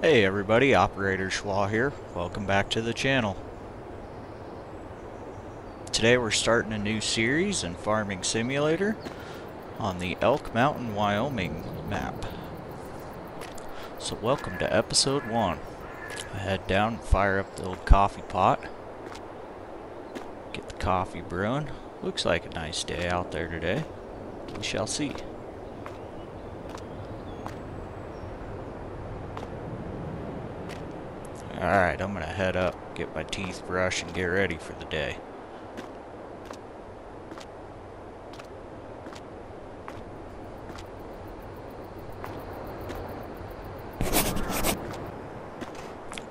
Hey everybody, Operator Schwa here. Welcome back to the channel. Today we're starting a new series in Farming Simulator on the Elk Mountain, Wyoming map. So welcome to episode 1. I head down and fire up the old coffee pot. Get the coffee brewing. Looks like a nice day out there today. We shall see. Alright, I'm gonna head up, get my teeth brushed, and get ready for the day.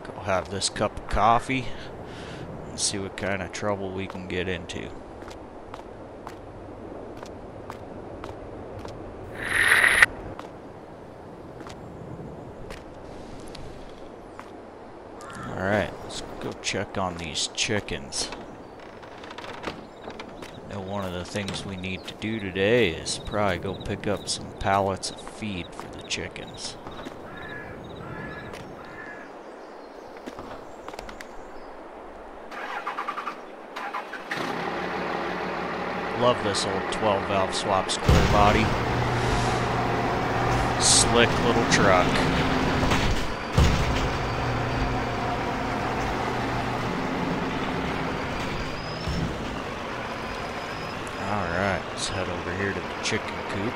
Go have this cup of coffee and see what kind of trouble we can get into. Alright, let's go check on these chickens. I know one of the things we need to do today is probably go pick up some pallets of feed for the chickens. Love this old 12-valve swap square body. Slick little truck. Alright, let's head over here to the chicken coop.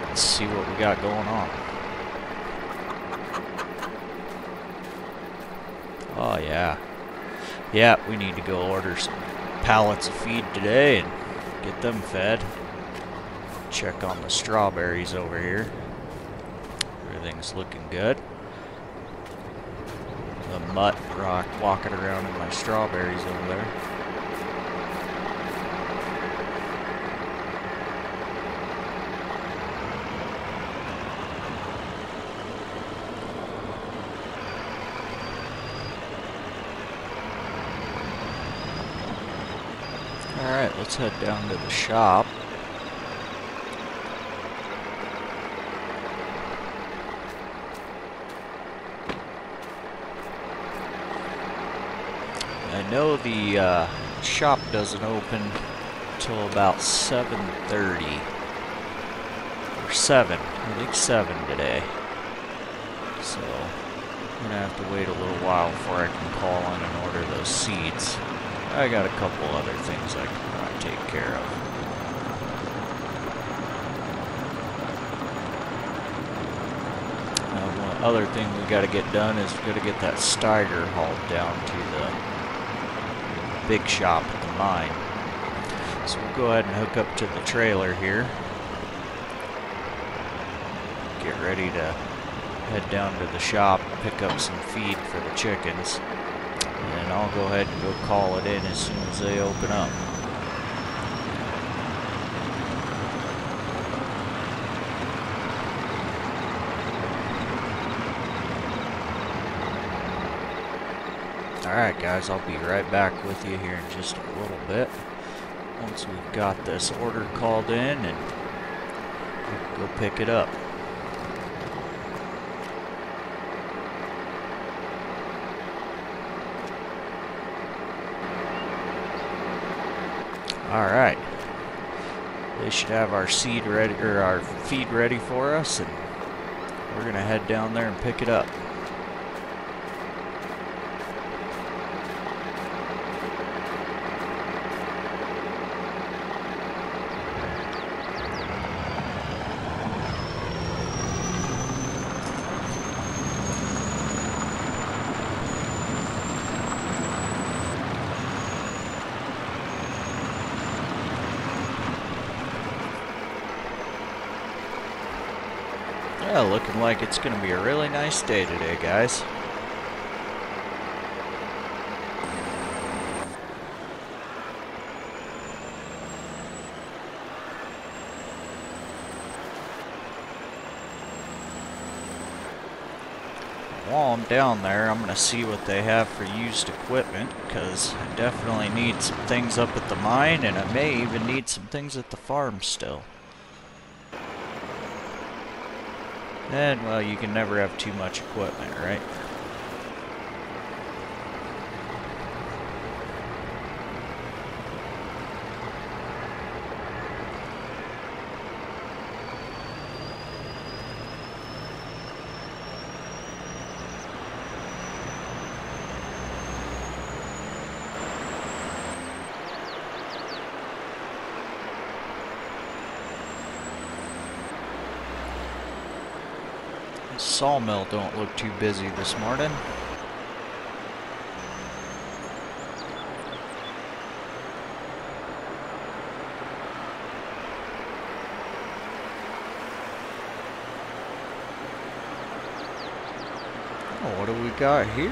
Let's see what we got going on. Oh yeah. Yeah, we need to go order some pallets of feed today and get them fed. Check on the strawberries over here. Everything's looking good. The mutt rock walking around in my strawberries over there. Alright, let's head down to the shop. I know the shop doesn't open till about 7:30 or 7. I think 7 today. So I'm gonna have to wait a little while before I can call in and order those seeds. I got a couple other things I can probably take care of. One other thing we got to get done is we got to get that Steiger hauled down to the big shop at the mine. So we'll go ahead and hook up to the trailer here. Get ready to head down to the shop, pick up some feed for the chickens. And I'll go ahead and go call it in as soon as they open up. Alright guys, I'll be right back with you here in just a little bit. Once we've got this order called in and we'll go pick it up. Alright, they should have our seed ready, or our feed ready for us, and we're gonna head down there and pick it up. Yeah, looking like it's going to be a really nice day today, guys. While I'm down there, I'm going to see what they have for used equipment, because I definitely need some things up at the mine, and I may even need some things at the farm still. And, well, you can never have too much equipment, right? Sawmill don't look too busy this morning. Oh, what do we got here?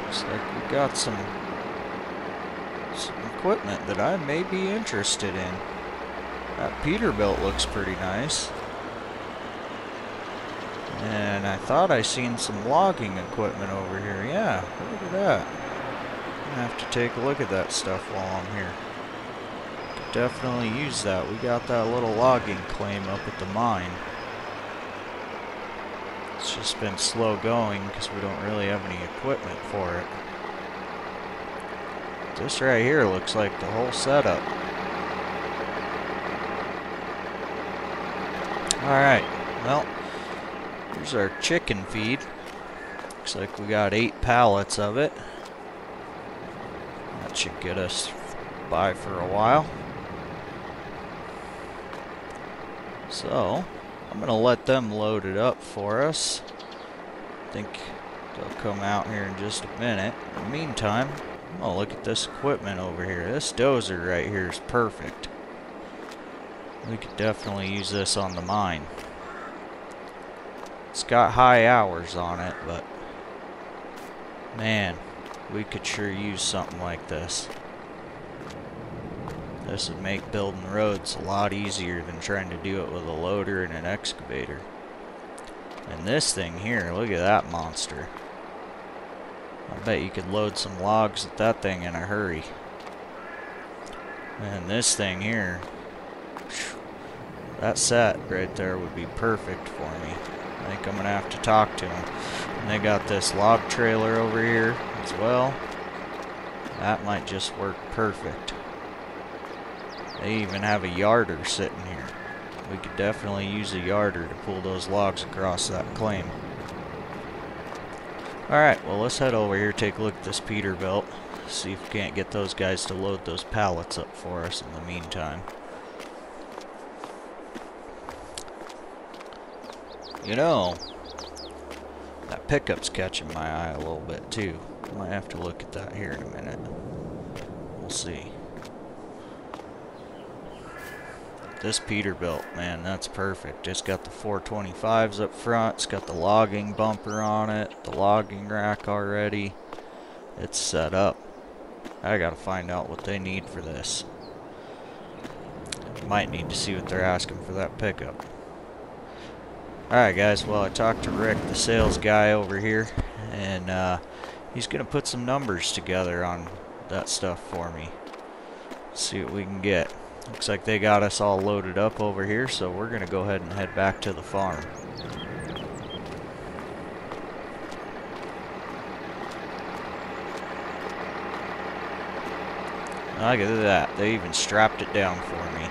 Looks like we got some equipment that I may be interested in. That Peterbilt looks pretty nice. And I thought I seen some logging equipment over here. Yeah, look at that. I'm gonna have to take a look at that stuff while I'm here. Could definitely use that. We got that little logging claim up at the mine. It's just been slow going because we don't really have any equipment for it. This right here looks like the whole setup. Alright, well, here's our chicken feed. Looks like we got 8 pallets of it. That should get us by for a while. So, I'm going to let them load it up for us. I think they'll come out here in just a minute. In the meantime, oh, look at this equipment over here. This dozer right here is perfect. We could definitely use this on the mine. It's got high hours on it, but man, we could sure use something like this. This would make building roads a lot easier than trying to do it with a loader and an excavator. And this thing here, look at that monster. I bet you could load some logs with that thing in a hurry. And this thing here, that set right there would be perfect for me. I think I'm gonna have to talk to them. And they got this log trailer over here as well. That might just work perfect. They even have a yarder sitting here. We could definitely use a yarder to pull those logs across that claim. Alright, well, let's head over here, take a look at this Peterbilt. See if we can't get those guys to load those pallets up for us in the meantime. You know, that pickup's catching my eye a little bit too. Might have to look at that here in a minute. We'll see. This Peterbilt, man, that's perfect. It's got the 425s up front. It's got the logging bumper on it, the logging rack already. It's set up. I gotta find out what they need for this. Might need to see what they're asking for that pickup. Alright guys, well, I talked to Rick, the sales guy over here, and he's gonna put some numbers together on that stuff for me. See what we can get. Looks like they got us all loaded up over here, so we're gonna go ahead and head back to the farm. Look at that, they even strapped it down for me.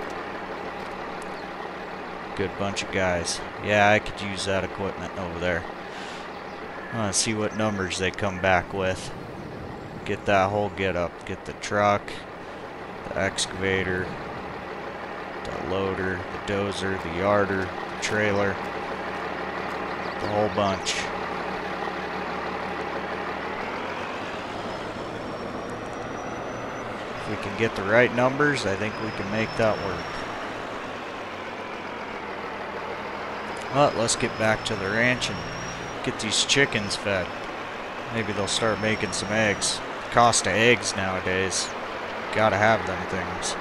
Good bunch of guys. Yeah, I could use that equipment over there. I want to see what numbers they come back with. Get that whole get-up. Get the truck, the excavator, the loader, the dozer, the yarder, the trailer, the whole bunch. If we can get the right numbers, I think we can make that work. Well, let's get back to the ranch and get these chickens fed. Maybe they'll start making some eggs. The cost of eggs nowadays. Gotta have them things.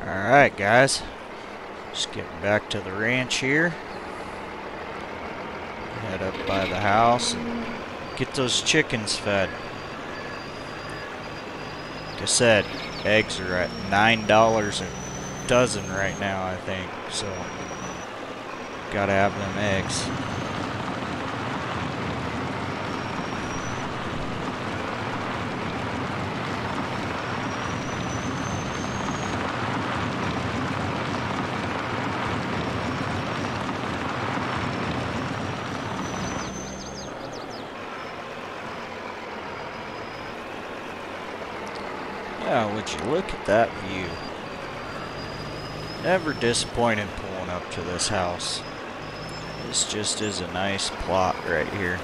Alright, guys. Just getting back to the ranch here. Head up by the house and get those chickens fed. Like I said, eggs are at $9 a dozen right now, I think. So, gotta have them eggs. Yeah, would you look at that view? Never disappointed pulling up to this house. This just is a nice plot right here.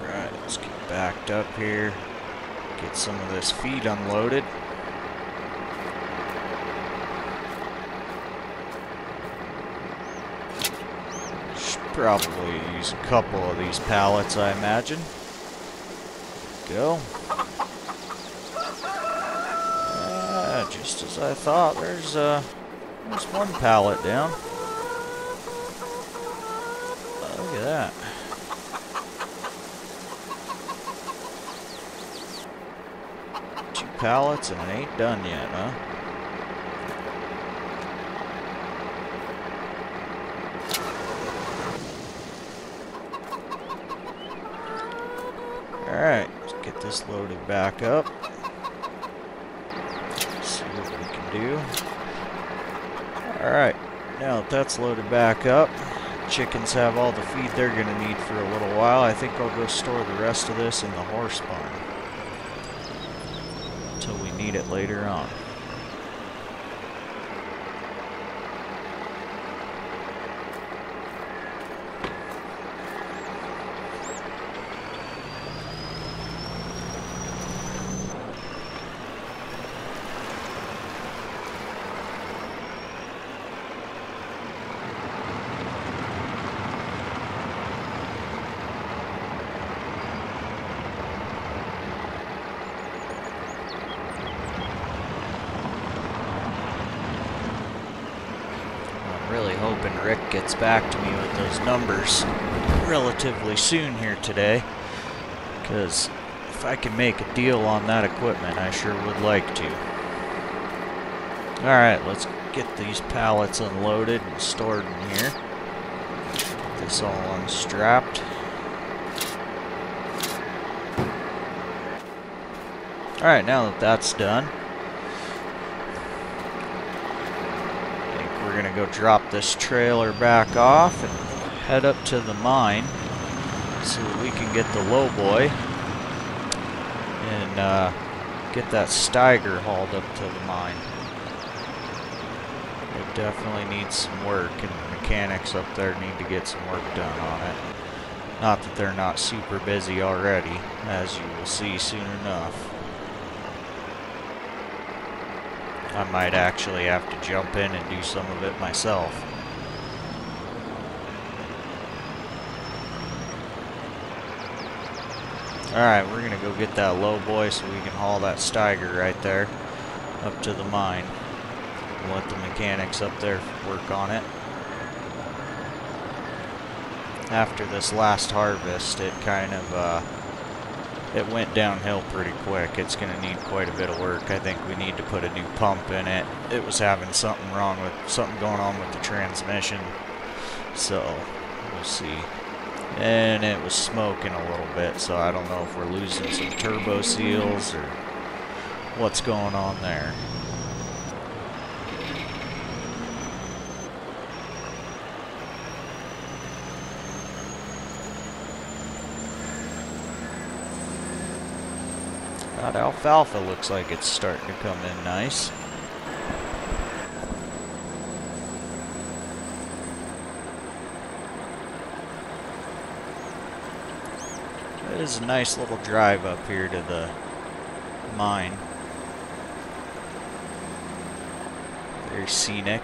Alright, let's get backed up here. Get some of this feed unloaded. Probably use a couple of these pallets, I imagine. Go. Just as I thought, there's one pallet down. Look at that. Two pallets and it ain't done yet, huh? Alright, let's get this loaded back up. See what we can do. Alright, now that that's loaded back up, chickens have all the feed they're going to need for a little while. I think I'll go store the rest of this in the horse barn until we need it later on. Really hoping Rick gets back to me with those numbers relatively soon here today, because if I can make a deal on that equipment, I sure would like to. Alright, let's get these pallets unloaded and stored in here. Get this all unstrapped. Alright, now that that's done, we're gonna go drop this trailer back off and head up to the mine so that we can get the lowboy and get that Steiger hauled up to the mine. It definitely needs some work, and the mechanics up there need to get some work done on it. Not that they're not super busy already, as you will see soon enough. I might actually have to jump in and do some of it myself. Alright, we're gonna go get that lowboy so we can haul that Steiger right there up to the mine. And let the mechanics up there work on it. After this last harvest, it kind of it went downhill pretty quick. It's going to need quite a bit of work. I think we need to put a new pump in it. It was having something going on with the transmission. So, we'll see. And it was smoking a little bit, so I don't know if we're losing some turbo seals or what's going on there. That alfalfa looks like it's starting to come in nice. It is a nice little drive up here to the mine. Very scenic.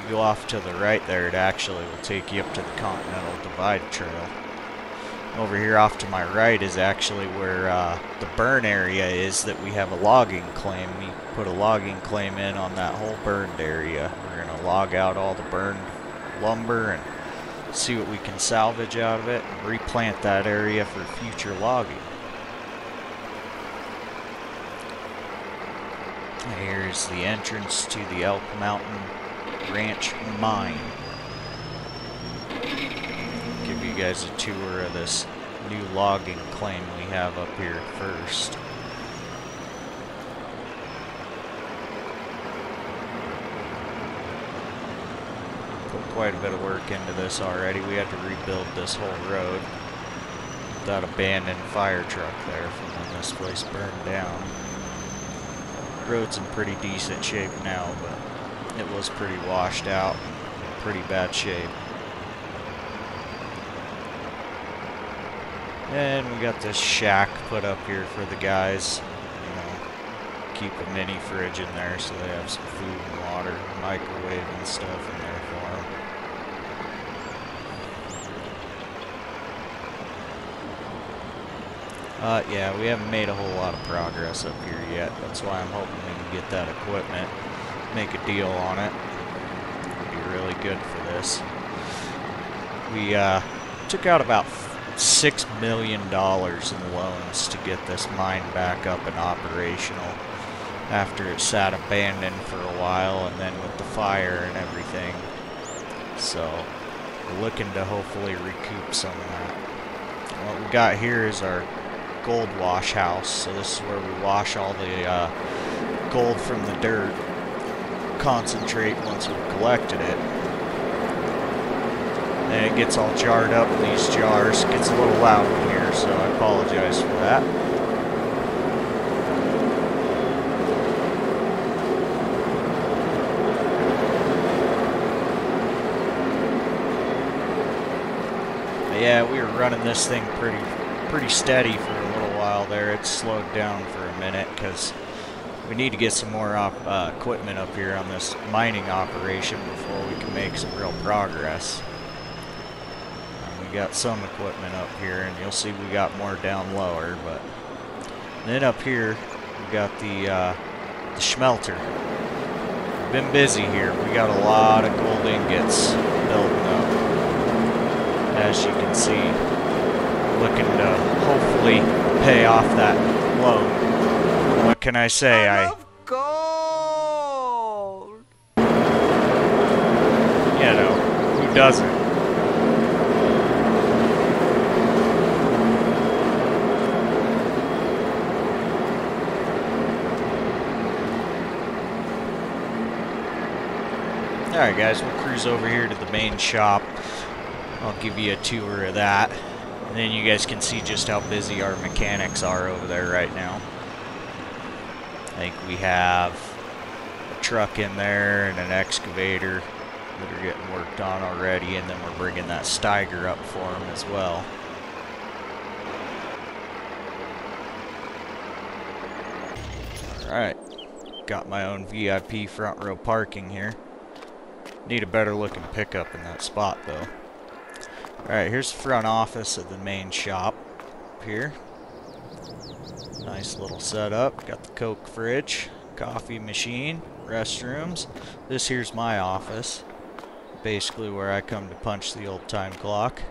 you go off to the right there, it actually will take you up to the Continental Divide Trail. Over here off to my right is actually where the burn area is that we have a logging claim. We put a logging claim in on that whole burned area. We're going to log out all the burned lumber and see what we can salvage out of it and replant that area for future logging. Here's the entrance to the Elk Mountain Ranch Mine. Give you guys a tour of this new logging claim we have up here first. Put quite a bit of work into this already. We had to rebuild this whole road. That abandoned fire truck there from when this place burned down. Road's in pretty decent shape now, but it was pretty washed out, in pretty bad shape. And we got this shack put up here for the guys. You know, keep a mini fridge in there so they have some food and water, microwave and stuff in there for them. Yeah, we haven't made a whole lot of progress up here yet. That's why I'm hoping we can get that equipment, make a deal on it. It'd be really good for this. We took out about $6 million in loans to get this mine back up and operational after it sat abandoned for a while, and then with the fire and everything. So we're looking to hopefully recoup some of that. What we got here is our gold wash house. So this is where we wash all the gold from the dirt, concentrate once we've collected it. And it gets all jarred up in these jars. It gets a little loud in here, so I apologize for that. But yeah, we were running this thing pretty steady for a little while there. It slowed down for a minute because we need to get some more equipment up here on this mining operation before we can make some real progress. We got some equipment up here, and you'll see we got more down lower. But then up here we got the smelter. We've been busy here. We got a lot of gold ingots building up, as you can see. Looking to hopefully pay off that loan. What can I say? I love gold. You know, who doesn't? Alright guys, we'll cruise over here to the main shop. I'll give you a tour of that. And then you guys can see just how busy our mechanics are over there right now. I think we have a truck in there and an excavator that are getting worked on already, and then we're bringing that Steiger up for them as well. Alright, got my own VIP front row parking here. Need a better looking pickup in that spot though. Alright, here's the front office of the main shop up here. Nice little setup. Got the Coke fridge, coffee machine, restrooms. This here's my office. Basically where I come to punch the old time clock.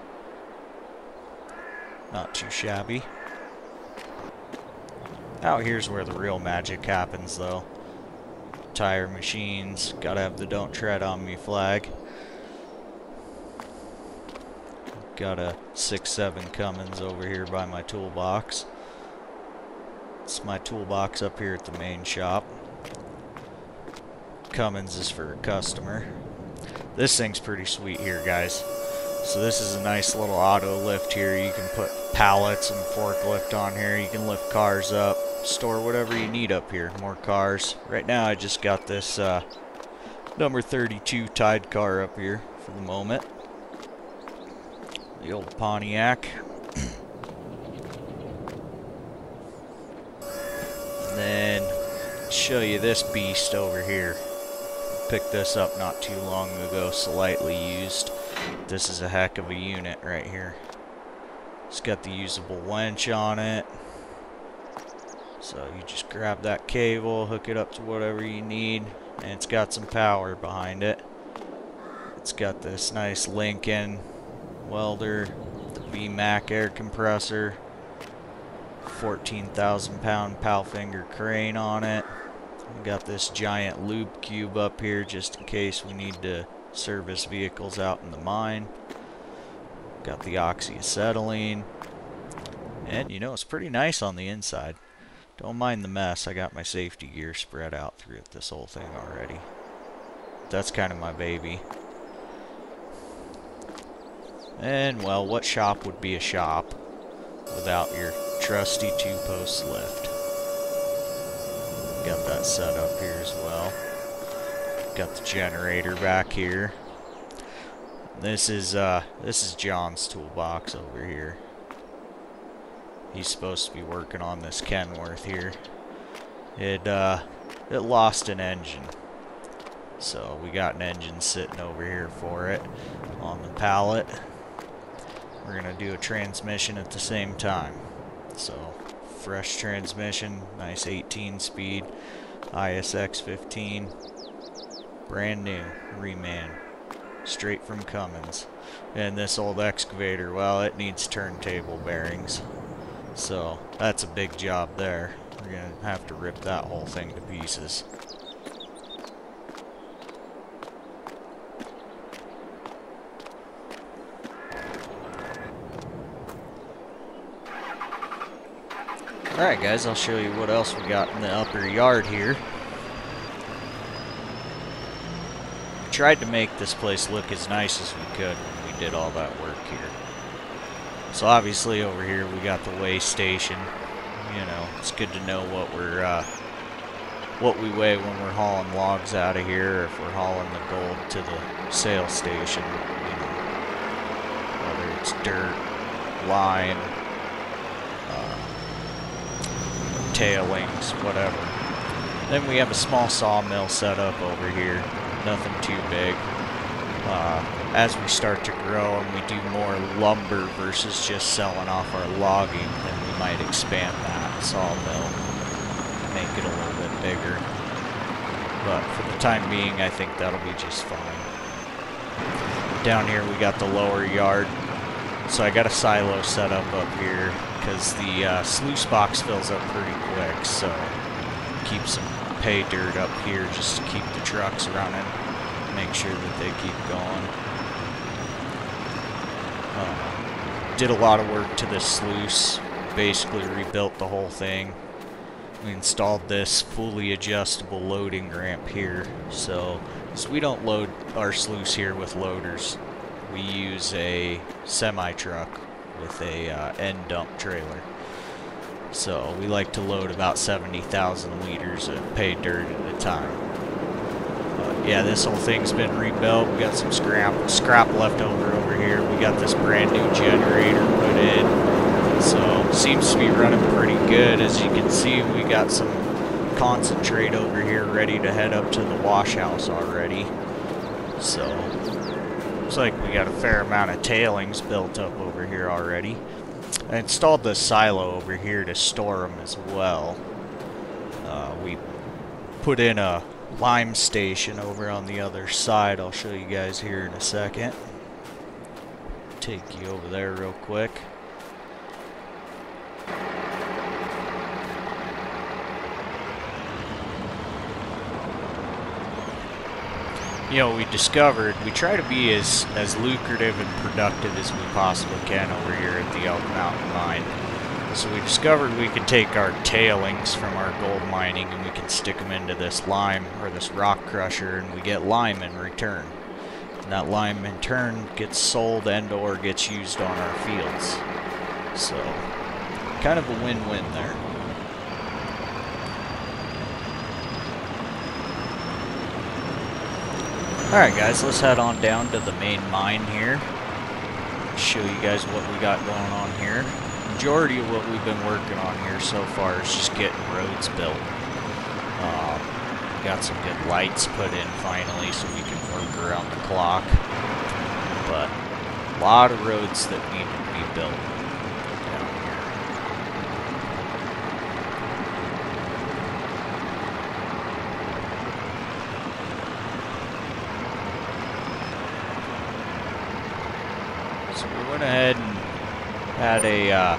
Not too shabby. Out here's where the real magic happens though. Tire machines, gotta have the don't tread on me flag. Got a 6.7 Cummins over here by my toolbox. It's my toolbox up here at the main shop. Cummins is for a customer. This thing's pretty sweet here, guys. So this is a nice little auto lift here. You can put pallets and forklift on here. You can lift cars up, store whatever you need up here. More cars. Right now I just got this number 32 Tide car up here for the moment. The old Pontiac. And then show you this beast over here. picked this up not too long ago, slightly used. This is a heck of a unit right here. It's got the usable winch on it. So you just grab that cable, hook it up to whatever you need, and it's got some power behind it. It's got this nice Lincoln welder, the VMAC air compressor, 14,000 pound Palfinger crane on it. We got this giant loop cube up here just in case we need to service vehicles out in the mine. Got the oxyacetylene, and you know, it's pretty nice on the inside. Don't mind the mess. I got my safety gear spread out through this whole thing already. That's kind of my baby. And well, what shop would be a shop without your trusty 2-post lift? Got that set up here as well. Got the generator back here. This is John's toolbox over here. He's supposed to be working on this Kenworth here. It lost an engine, so we got an engine sitting over here for it on the pallet. We're gonna do a transmission at the same time. So fresh transmission, nice 18-speed ISX 15, brand new reman, straight from Cummins. And this old excavator, well, it needs turntable bearings. So that's a big job there. We're gonna have to rip that whole thing to pieces. Alright guys, I'll show you what else we got in the upper yard here. We tried to make this place look as nice as we could when we did all that work here. So obviously over here we got the weigh station. You know, it's good to know what we weigh when we're hauling logs out of here, or if we're hauling the gold to the sales station. You know, whether it's dirt, lime, tailings, whatever. Then we have a small sawmill set up over here. Nothing too big. As we start to grow and we do more lumber versus just selling off our logging, then we might expand that sawmill, make it a little bit bigger. But for the time being, I think that'll be just fine. Down here we got the lower yard. So I got a silo set up here because the sluice box fills up pretty quick, so keep some pay dirt up here just to keep the trucks running, make sure that they keep going. Did a lot of work to this sluice, basically rebuilt the whole thing. We installed this fully adjustable loading ramp here, so we don't load our sluice here with loaders. We use a semi-truck with a end dump trailer. So we like to load about 70,000 liters of pay dirt at a time. But yeah, this whole thing's been rebuilt. We got some scrap left over here. We got this brand new generator put in. So seems to be running pretty good. As you can see, we got some concentrate over here ready to head up to the wash house already. So looks like we got a fair amount of tailings built up over here already. I installed the silo over here to store them as well. We put in a lime station over on the other side. I'll show you guys here in a second. Take you over there real quick. You know, we discovered we try to be as lucrative and productive as we possibly can over here at the Elk Mountain Mine. So we discovered we could take our tailings from our gold mining and we can stick them into this lime or this rock crusher, and we get lime in return. And that lime in turn gets sold and or gets used on our fields. So kind of a win-win there. Alright guys, let's head on down to the main mine here. Show you guys what we got going on here. Majority of what we've been working on here so far is just getting roads built. got some good lights put in finally so we can work around the clock. But a lot of roads that need to be built down here. So we went ahead and had a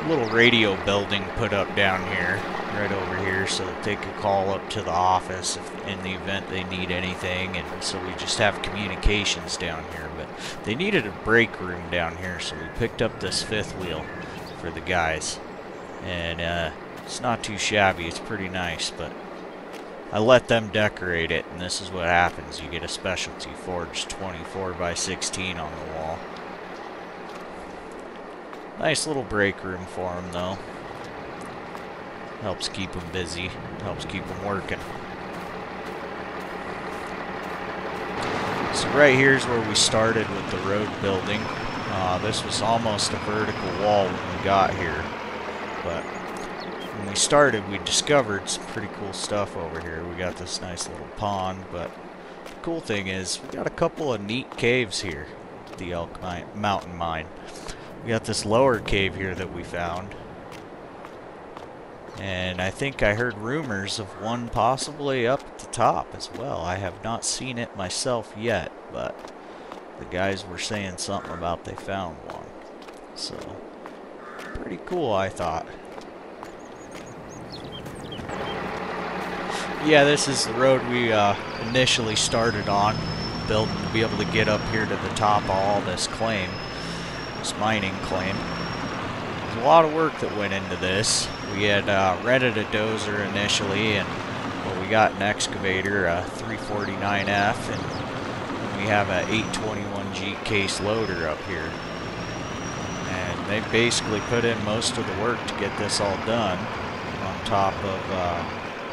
little radio building put up down here, right over here, so that they could call up to the office if in the event they need anything, and so we just have communications down here. But they needed a break room down here, so we picked up this fifth wheel for the guys, and it's not too shabby, it's pretty nice, but I let them decorate it, and this is what happens. You get a specialty forged 24x16 on the wall. Nice little break room for them, though. Helps keep them busy, helps keep them working. So right here's where we started with the road building. This was almost a vertical wall when we got here, but when we started we discovered some pretty cool stuff over here. We got this nice little pond, but the cool thing is we got a couple of neat caves here at the Elk Mountain Mine. We got this lower cave here that we found, and I think I heard rumors of one possibly up at the top as well. I have not seen it myself yet, but the guys were saying something about they found one. So, pretty cool, I thought. Yeah, this is the road we initially started on, building to be able to get up here to the top of all this claim. Mining claim. There's a lot of work that went into this. We had rented a dozer initially, and well, we got an excavator, a 349F, and we have a 821G case loader up here. And they basically put in most of the work to get this all done, on top of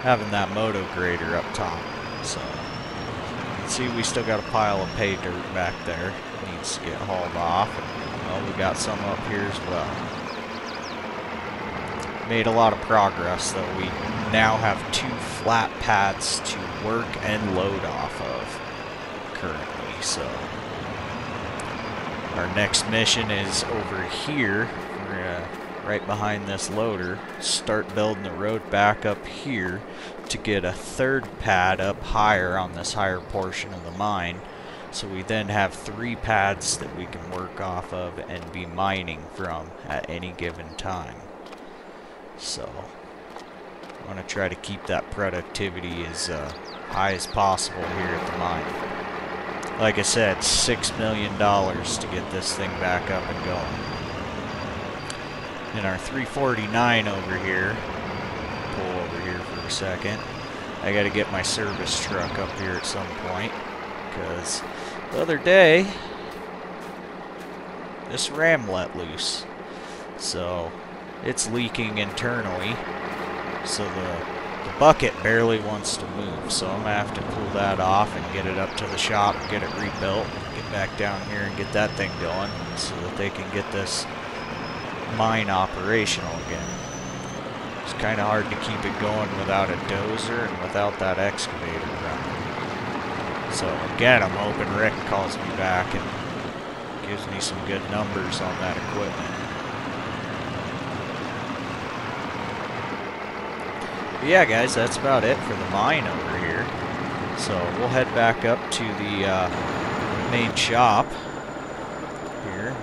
having that moto grader up top. So you can see we still got a pile of pay dirt back there. It needs to get hauled off. Well, we got some up here as well. Made a lot of progress, though. We now have 2 flat pads to work and load off of currently. So our next mission is over here. We're right behind this loader. Start building the road back up here to get a 3rd pad up higher on this higher portion of the mine. So we then have 3 pads that we can work off of and be mining from at any given time. So I want to try to keep that productivity as high as possible here at the mine. Like I said, $6 million to get this thing back up and going. And our 349 over here, pull over here for a second. I got to get my service truck up here at some point, because the other day this ram let loose, so it's leaking internally, so the bucket barely wants to move, so I'm gonna have to pull that off and get it up to the shop, get it rebuilt, get back down here and get that thing going so that they can get this mine operational again. It's kind of hard to keep it going without a dozer and without that excavator running. So again, I'm hoping Rick calls me back and gives me some good numbers on that equipment. But yeah, guys, that's about it for the mine over here. So we'll head back up to the main shop here.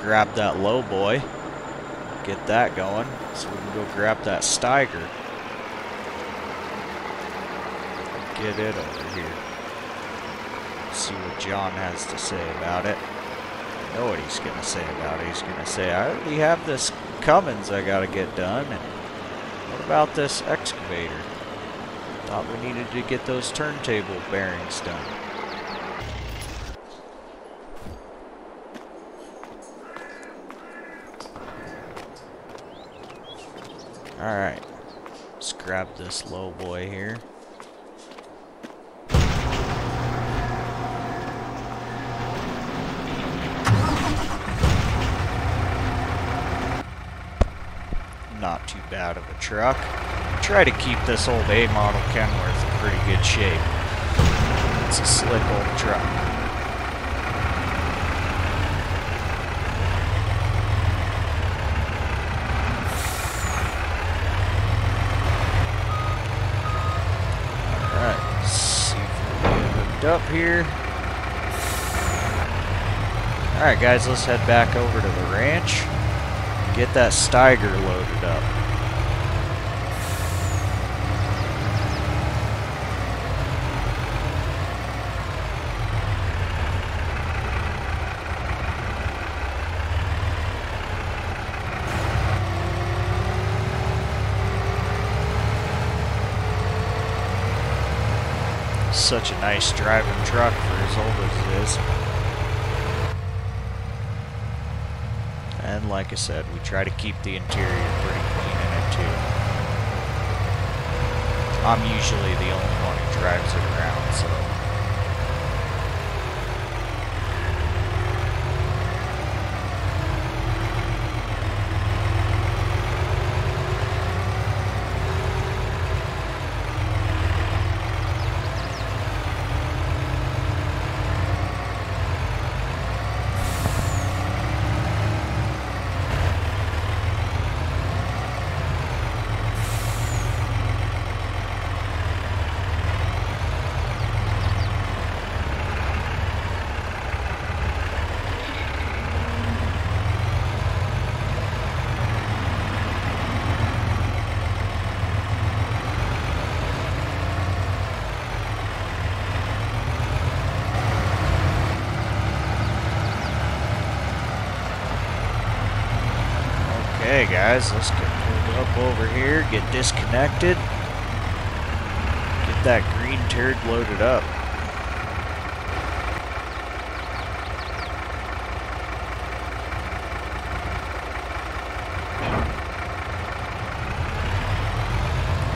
Grab that low boy. Get that going. So we can go grab that Steiger. Get it over here. See what John has to say about it. I know what he's gonna say about it. He's gonna say, I already have this Cummins I gotta get done, and what about this excavator? Thought we needed to get those turntable bearings done. Alright, let's grab this low boy here. Not too bad of a truck. try to keep this old A model Kenworth in pretty good shape. It's a slick old truck. Alright, let's see if we can get hooked up here. Alright guys, let's head back over to the ranch. Get that Steiger loaded up. Such a nice driving truck for as old as it is. And like I said, we try to keep the interior pretty clean in it too. I'm usually the only one who drives it around, so. Okay guys, let's get pulled up over here, get disconnected, get that green turd loaded up.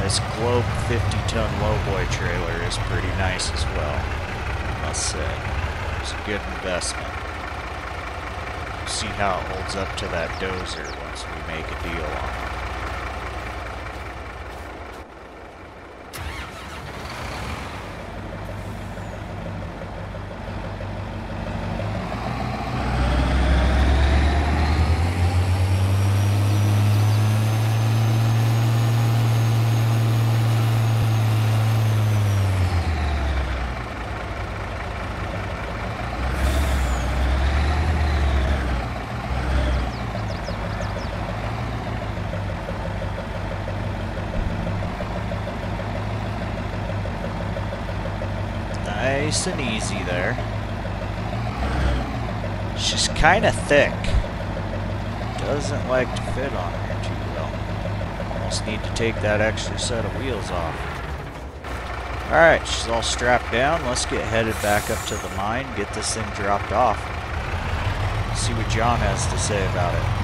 This Globe 50-ton lowboy trailer is pretty nice as well, I must say. It's a good investment. See how it holds up to that dozer once we make a deal on it. Nice and easy there. It's just kind of thick. Doesn't like to fit on here too well. Almost need to take that extra set of wheels off. Alright, she's all strapped down. Let's get headed back up to the mine, get this thing dropped off. See what John has to say about it.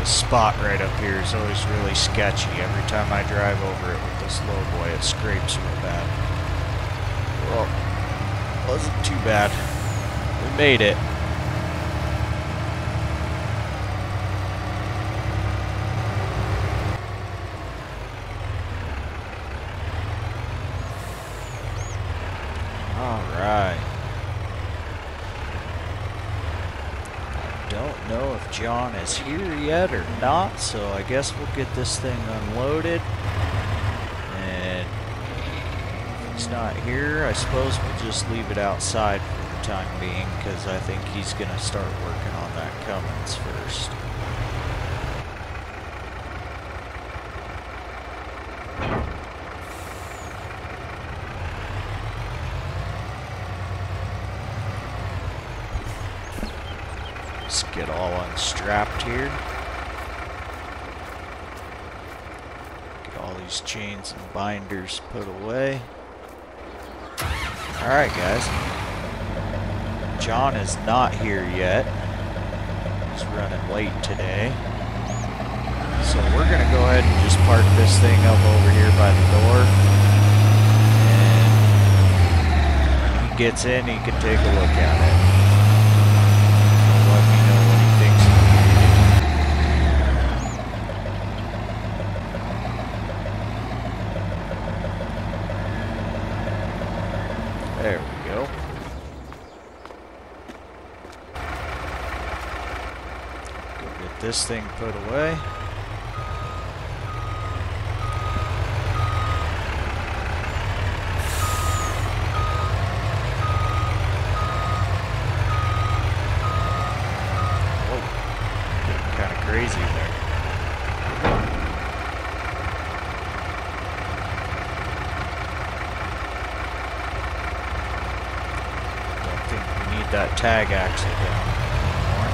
Spot right up here is always really sketchy. Every time I drive over it with this lowboy, it scrapes real bad. Well, wasn't too bad. We made it. All right. Don't know if John is here yet or not, so I guess we'll get this thing unloaded. And if he's not here, I suppose we'll just leave it outside for the time being, because I think he's going to start working on that Cummins first. Let's get all unstrapped here. Get all these chains and binders put away. Alright guys. John is not here yet. He's running late today. So we're going to go ahead and just park this thing up over here by the door. And when he gets in, he can take a look at it. Let me know what he thinks of it. There we go. Go get this thing put away. Crazy there. Don't think we need that tag axle down anymore.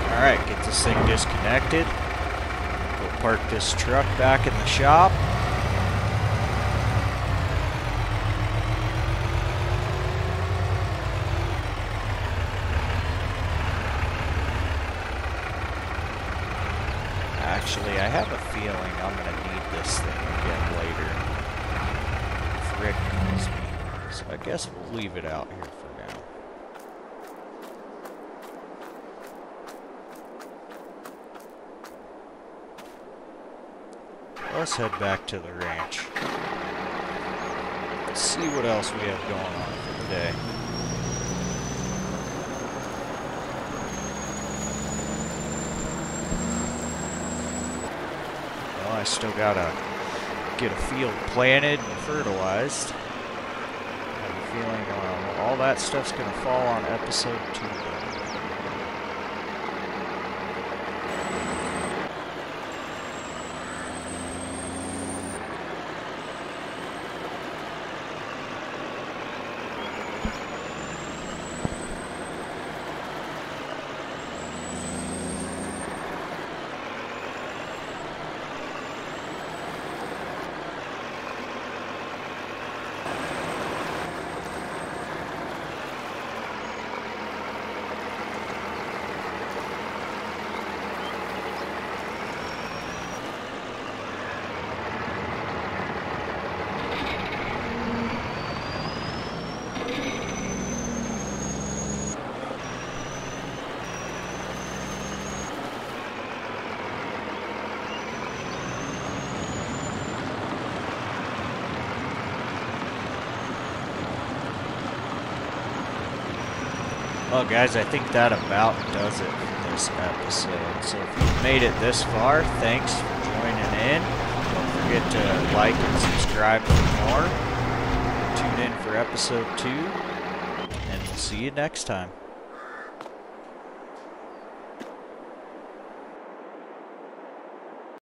Alright, get this thing disconnected. Go park this truck back in the shop. Actually, I have a feeling I'm going to need this thing again later. If Rick calls me. So I guess we'll leave it out here for now. Let's head back to the ranch. Let's see what else we have going on for the day. Well, I still gotta get a field planted and fertilized. I have a feeling all that stuff's gonna fall on episode 2. Well guys, I think that about does it for this episode. So if you've made it this far, thanks for joining in. Don't forget to like and subscribe for more. Tune in for episode 2, and we'll see you next time.